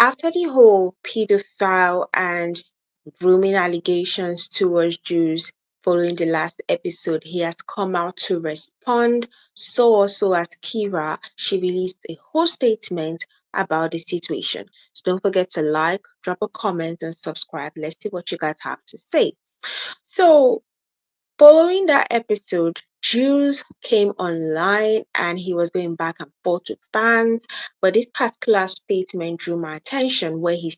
After the whole pedophile and grooming allegations towards Jews following the last episode, he has come out to respond. So also as Kiara, she released a whole statement about the situation. So don't forget to like, drop a comment, and subscribe. Let's see what you guys have to say. So following that episode, Jules came online and he was going back and forth with fans. But this particular statement drew my attention where he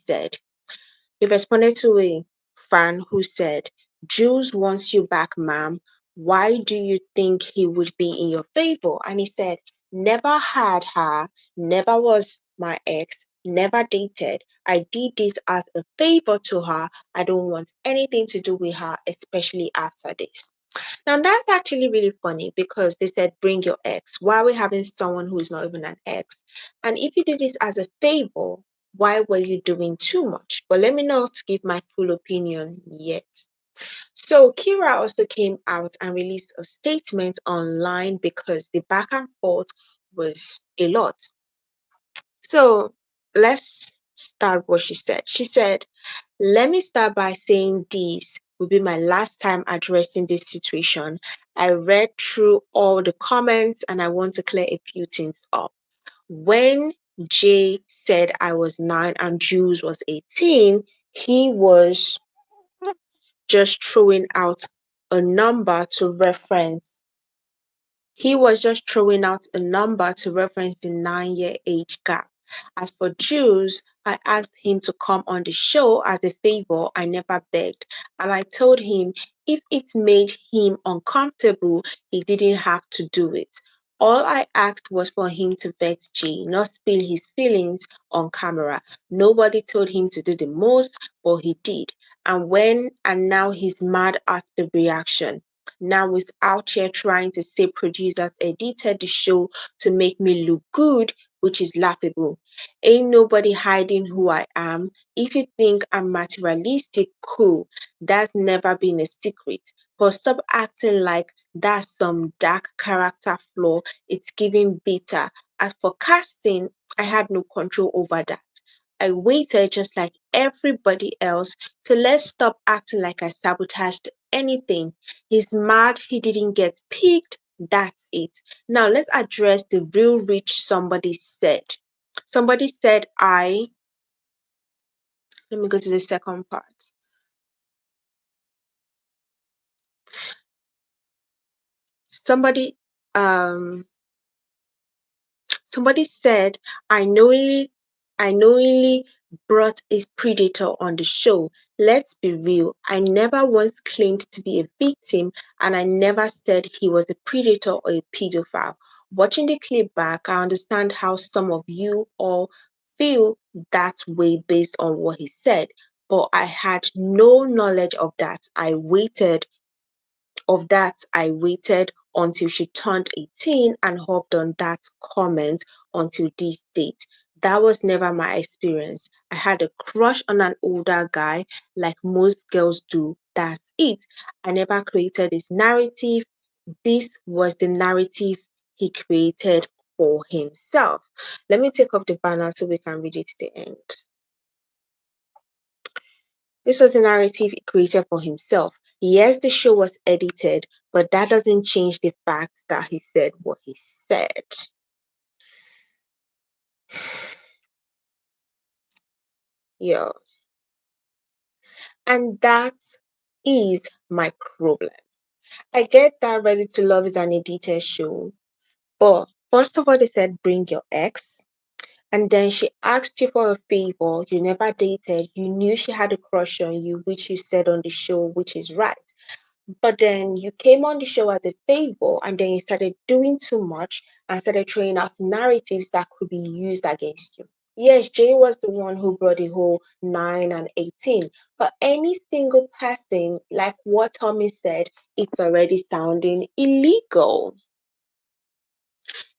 responded to a fan who said, Jules wants you back, ma'am. Why do you think he would be in your favor? And he said, never had her, never was my ex, never dated. I did this as a favor to her. I don't want anything to do with her, especially after this. Now that's actually really funny because they said bring your ex. Why are we having someone who is not even an ex? And if you did this as a favor, why were you doing too much? But let me not give my full opinion yet. So Kiara also came out and released a statement online because the back and forth was a lot. So let's start what she said. She said, let me start by saying this will be my last time addressing this situation. I read through all the comments and I want to clear a few things up. When Jay said I was 9 and Jules was 18, he was just throwing out a number to reference he was just throwing out a number to reference the 9-year age gap. As for Jules, I asked him to come on the show as a favor. I never begged. And I told him if it made him uncomfortable, he didn't have to do it. All I asked was for him to vet G, not spill his feelings on camera. Nobody told him to do the most, but he did. And now he's mad at the reaction. Now he's out here trying to say producers edited the show to make me look good, which is laughable. Ain't nobody hiding who I am. If you think I'm materialistic, cool. That's never been a secret. But stop acting like that's some dark character flaw. It's giving bitter. As for casting, I had no control over that. I waited just like everybody else, so let's stop acting like I sabotaged anything. He's mad he didn't get picked. That's it. Now let's address the real rich somebody said. Somebody said let me go to the second part. Somebody um Somebody said, I knowingly brought a predator on the show. Let's be real. I never once claimed to be a victim and I never said he was a predator or a pedophile. Watching the clip back, I understand how some of you all feel that way based on what he said, but I had no knowledge I waited until she turned 18 and hopped on that comment until this date. That was never my experience. I had a crush on an older guy like most girls do. That's it. I never created this narrative. This was the narrative he created for himself. Let me take up the banner so we can read it to the end. This was a narrative he created for himself. Yes, the show was edited, but that doesn't change the fact that he said what he said. Yeah. And that is my problem. I get that Ready to Love is an edited show, but first of all, they said bring your ex. And then she asked you for a favor. You never dated. You knew she had a crush on you, which you said on the show, which is right. But then you came on the show as a favor and then you started doing too much and started throwing out narratives that could be used against you. Yes, Jay was the one who brought the whole 9 and 18, but any single person, like what Tommy said, it's already sounding illegal.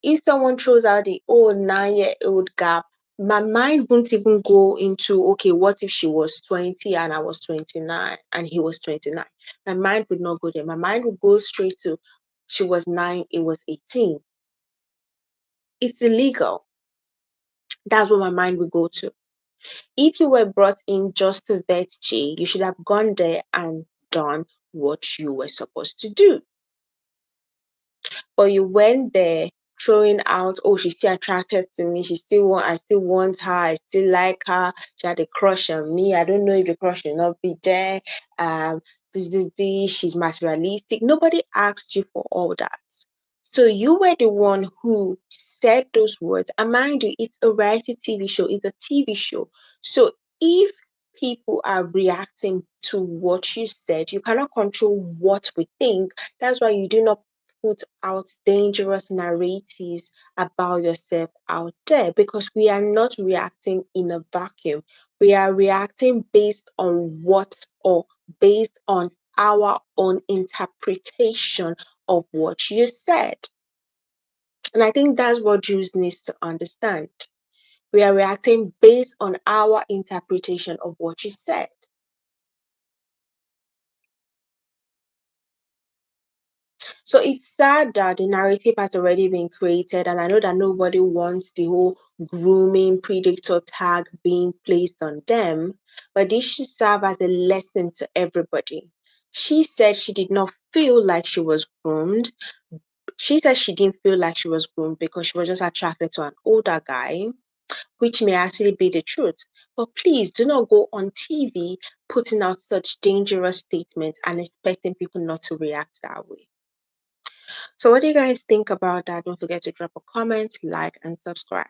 If someone throws out the old 9-year-old gap, my mind won't even go into, okay, what if she was 20 and I was 29 and he was 29? My mind would not go there. My mind would go straight to she was 9, it was 18. It's illegal. That's what my mind would go to. If you were brought in just to vet Jay, you should have gone there and done what you were supposed to do. But you went there throwing out, oh, she's still attracted to me. I still want her. I still like her. She had a crush on me. I don't know if the crush will not be there. Um, this. She's materialistic. Nobody asked you for all that. So you were the one who said those words. And mind you, it's a reality TV show. It's a TV show. So if people are reacting to what you said, you cannot control what we think. That's why you do not put out dangerous narratives about yourself out there, because we are not reacting in a vacuum. We are reacting based on based on our own interpretation of what you said. And I think that's what Jules needs to understand. We are reacting based on our interpretation of what you said. So it's sad that the narrative has already been created, and I know that nobody wants the whole grooming predator tag being placed on them, but this should serve as a lesson to everybody. She said she did not feel like she was groomed. She said she didn't feel like she was groomed because she was just attracted to an older guy, which may actually be the truth. But please do not go on TV putting out such dangerous statements and expecting people not to react that way. So what do you guys think about that? Don't forget to drop a comment, like, and subscribe.